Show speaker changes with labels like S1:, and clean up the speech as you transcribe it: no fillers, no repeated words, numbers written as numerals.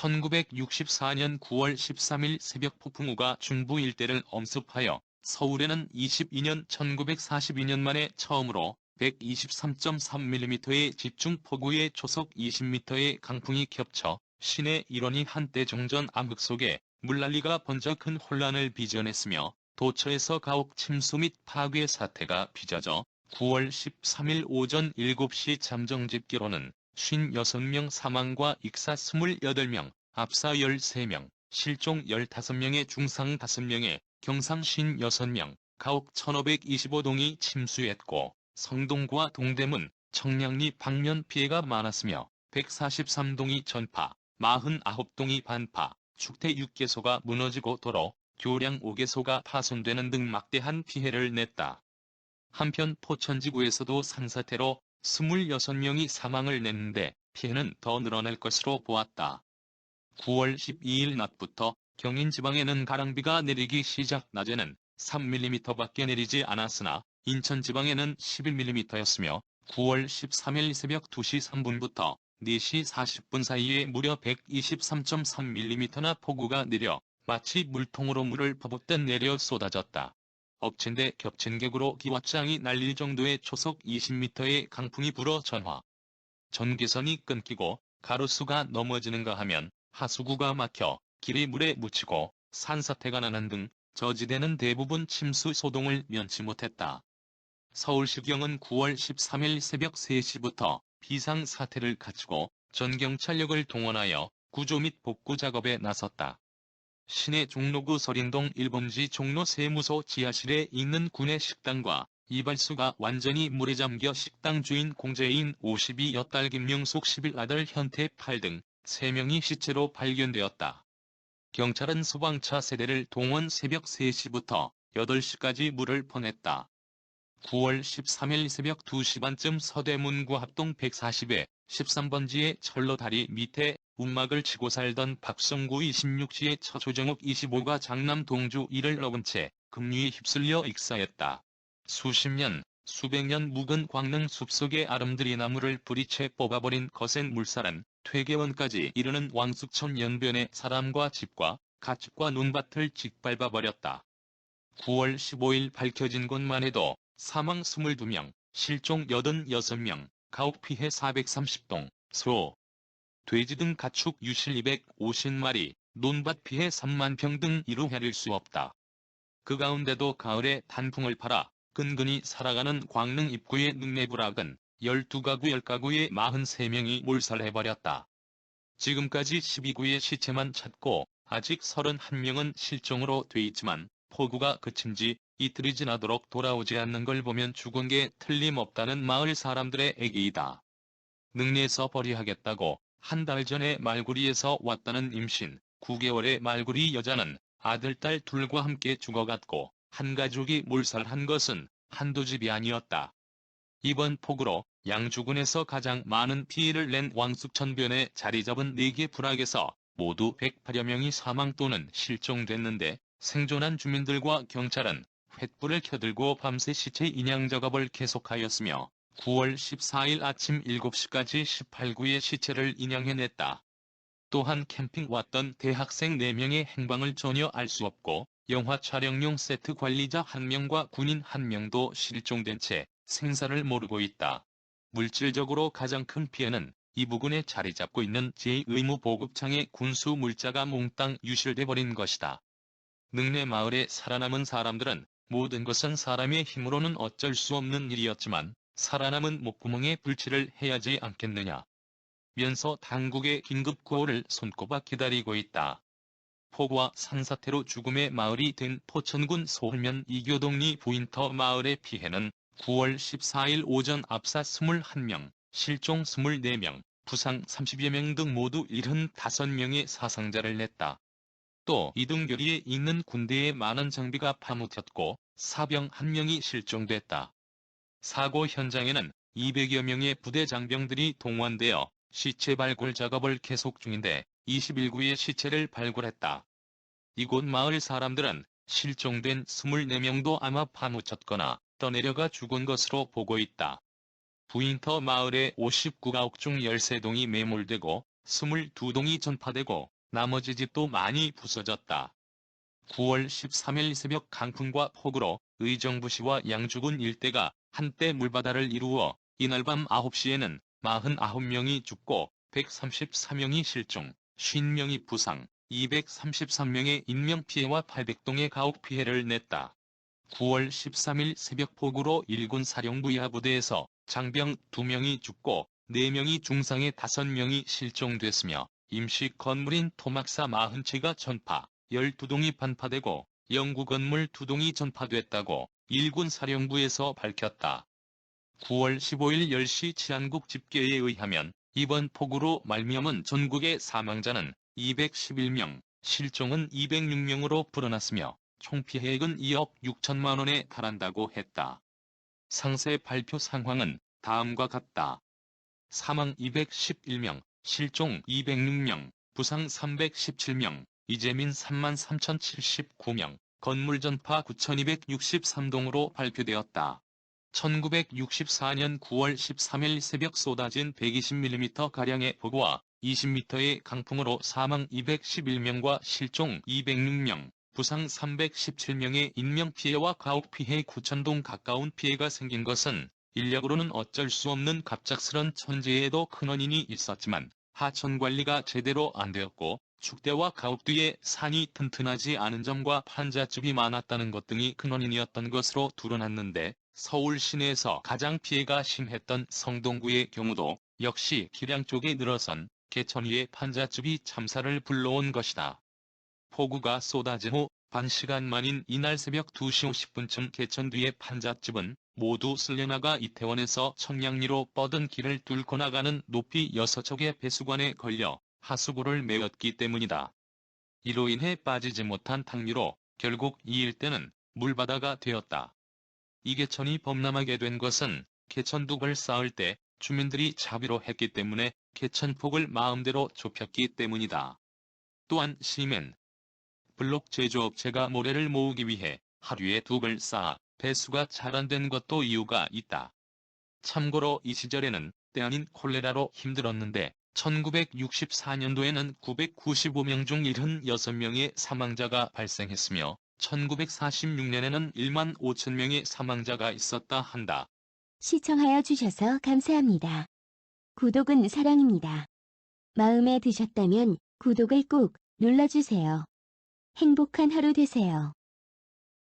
S1: 1964년 9월 13일 새벽 폭풍우가 중부 일대를 엄습하여 서울에는 22년 1942년 만에 처음으로 123.3mm의 집중폭우에 초속 20m의 강풍이 겹쳐 시내 일원이 한때 종전 암흑 속에 물난리가 번져 큰 혼란을 빚어냈으며 도처에서 가옥 침수 및 파괴 사태가 빚어져 9월 13일 오전 7시 잠정 집계로는 56명 사망과 익사 28명, 압사 13명, 실종 15명의 중상 5명에 경상 56명, 가옥 1525동이 침수했고 성동과 동대문, 청량리 방면 피해가 많았으며 143동이 전파, 49동이 반파, 축대 6개소가 무너지고 도로, 교량 5개소가 파손되는 등 막대한 피해를 냈다. 한편 포천지구에서도 산사태로 26명이 사망을 냈는데 피해는 더 늘어날 것으로 보았다. 9월 12일 낮부터 경인 지방에는 가랑비가 내리기 시작. 낮에는 3mm밖에 내리지 않았으나 인천 지방에는 11mm였으며 9월 13일 새벽 2시 3분부터 4시 40분 사이에 무려 123.3mm나 폭우가 내려 마치 물통으로 물을 퍼붓듯 내려 쏟아졌다. 엎친 데 겹친 객으로 기왓장이 날릴 정도의 초속 20m의 강풍이 불어 전기선이 끊기고 가로수가 넘어지는가 하면 하수구가 막혀 길이 물에 묻히고 산사태가 나는 등 저지대는 대부분 침수 소동을 면치 못했다. 서울시경은 9월 13일 새벽 3시부터 비상사태를 갖추고 전경찰력을 동원하여 구조 및 복구 작업에 나섰다. 시내 종로구 서린동 1번지 종로 세무소 지하실에 있는 구내 식당과 이발소가 완전히 물에 잠겨 식당 주인 공재인 52여 딸 김명숙 10일 아들 현태 8 등 3명이 시체로 발견되었다. 경찰은 소방차 세대를 동원 새벽 3시부터 8시까지 물을 퍼냈다. 9월 13일 새벽 2시 반쯤 서대문구 합동 140에 13번지의 철로 다리 밑에 움막을 치고 살던 박성구 26시의 처조정욱 25가 장남 동주 이를 넘은 채 급류에 휩쓸려 익사했다. 수십 년, 수백 년 묵은 광릉 숲속의 아름드리 나무를 뿌리채 뽑아버린 거센 물살은 퇴계원까지 이르는 왕숙천 연변의 사람과 집과 가축과 논밭을 짓밟아버렸다. 9월 15일 밝혀진 것만 해도 사망 22명, 실종 86명, 가옥 피해 430동, 소, 돼지 등 가축 유실 250마리, 논밭 피해 3만 평 등 이루 헤아릴 수 없다. 그 가운데도 가을에 단풍을 팔아 근근히 살아가는 광릉 입구의 능내부락은 12가구 10가구에 43명이 몰살해버렸다. 지금까지 12구의 시체만 찾고 아직 31명은 실종으로 돼 있지만 폭우가 그친 지 이틀이 지나도록 돌아오지 않는 걸 보면 죽은 게 틀림없다는 마을 사람들의 애기이다. 능내에서 벌이하겠다고 한 달 전에 말구리에서 왔다는 임신 9개월의 말구리 여자는 아들, 딸 둘과 함께 죽어갔고 한 가족이 몰살한 것은 한두 집이 아니었다. 이번 폭우로 양주군에서 가장 많은 피해를 낸 왕숙천변에 자리 잡은 4개 부락에서 모두 108여 명이 사망 또는 실종됐는데 생존한 주민들과 경찰은 횃불을 켜들고 밤새 시체 인양 작업을 계속하였으며 9월 14일 아침 7시까지 18구의 시체를 인양해냈다. 또한 캠핑 왔던 대학생 4명의 행방을 전혀 알 수 없고 영화 촬영용 세트 관리자 1명과 군인 1명도 실종된 채 생사를 모르고 있다. 물질적으로 가장 큰 피해는 이 부근에 자리 잡고 있는 제 의무보급창의 군수 물자가 몽땅 유실돼 버린 것이다. 능내 마을에 살아남은 사람들은 모든 것은 사람의 힘으로는 어쩔 수 없는 일이었지만 살아남은 목구멍에 불칠을 해야지 않겠느냐. 면서 당국의 긴급 구호를 손꼽아 기다리고 있다. 폭우와 산사태로 죽음의 마을이 된 포천군 소울면 이교동리 부인터 마을의 피해는 9월 14일 오전 압사 21명, 실종 24명, 부상 30여 명 등 모두 75명의 사상자를 냈다. 또 이등교리에 있는 군대에 많은 장비가 파묻혔고 사병 1명이 실종됐다. 사고 현장에는 200여 명의 부대 장병들이 동원되어 시체 발굴 작업을 계속 중인데 21구의 시체를 발굴했다. 이곳 마을 사람들은 실종된 24명도 아마 파묻혔거나 떠내려가 죽은 것으로 보고 있다. 부인터 마을의 59가옥 중 13동이 매몰되고 22동이 전파되고 나머지 집도 많이 부서졌다. 9월 13일 새벽 강풍과 폭우로 의정부시와 양주군 일대가 한때 물바다를 이루어 이날 밤 9시에는 49명이 죽고 134명이 실종, 50명이 부상, 233명의 인명피해와 800동의 가옥피해를 냈다. 9월 13일 새벽 폭우로 일군 사령부 야부대에서 장병 2명이 죽고 4명이 중상에 5명이 실종됐으며 임시 건물인 토막사 40채가 전파, 12동이 반파되고 영구 건물 2동이 전파됐다고 일군 사령부에서 밝혔다. 9월 15일 10시 치안국 집계에 의하면 이번 폭우로 말미암은 전국의 사망자는 211명, 실종은 206명으로 불어났으며 총피해액은 2억 6천만 원에 달한다고 했다. 상세 발표 상황은 다음과 같다. 사망 211명, 실종 206명, 부상 317명, 이재민 33,079명, 건물 전파 9,263동으로 발표되었다. 1964년 9월 13일 새벽 쏟아진 120mm가량의 폭우와 20m의 강풍으로 사망 211명과 실종 206명, 부상 317명의 인명피해와 가옥피해 9,000동 가까운 피해가 생긴 것은 인력으로는 어쩔 수 없는 갑작스런 천재에도 큰 원인이 있었지만 하천 관리가 제대로 안 되었고 축대와 가옥 뒤에 산이 튼튼하지 않은 점과 판잣집이 많았다는 것 등이 큰 원인이었던 것으로 드러났는데 서울 시내에서 가장 피해가 심했던 성동구의 경우도 역시 기량 쪽에 늘어선 개천 위의 판잣집이 참사를 불러온 것이다. 폭우가 쏟아진 후 반 시간 만인 이날 새벽 2시 50분쯤 개천 뒤의 판잣집은 모두 쓸려나가 이태원에서 청량리로 뻗은 길을 뚫고 나가는 높이 6척의 배수관에 걸려 하수구를 메웠기 때문이다. 이로 인해 빠지지 못한 탕류로 결국 이 일대는 물바다가 되었다. 이 개천이 범람하게 된 것은 개천둑을 쌓을 때 주민들이 자비로 했기 때문에 개천폭을 마음대로 좁혔기 때문이다. 또한 시멘 블록 제조업체가 모래를 모으기 위해 하류에 둑을 쌓아 배수가 잘 안 된 것도 이유가 있다. 참고로 이 시절에는 때 아닌 콜레라로 힘들었는데 1964년도에는 995명 중 76명의 사망자가 발생했으며 1946년에는 1만 5천 명의 사망자가 있었다 한다.
S2: 시청하여 주셔서 감사합니다. 구독은 사랑입니다. 마음에 드셨다면 구독을 꼭 눌러주세요. 행복한 하루 되세요.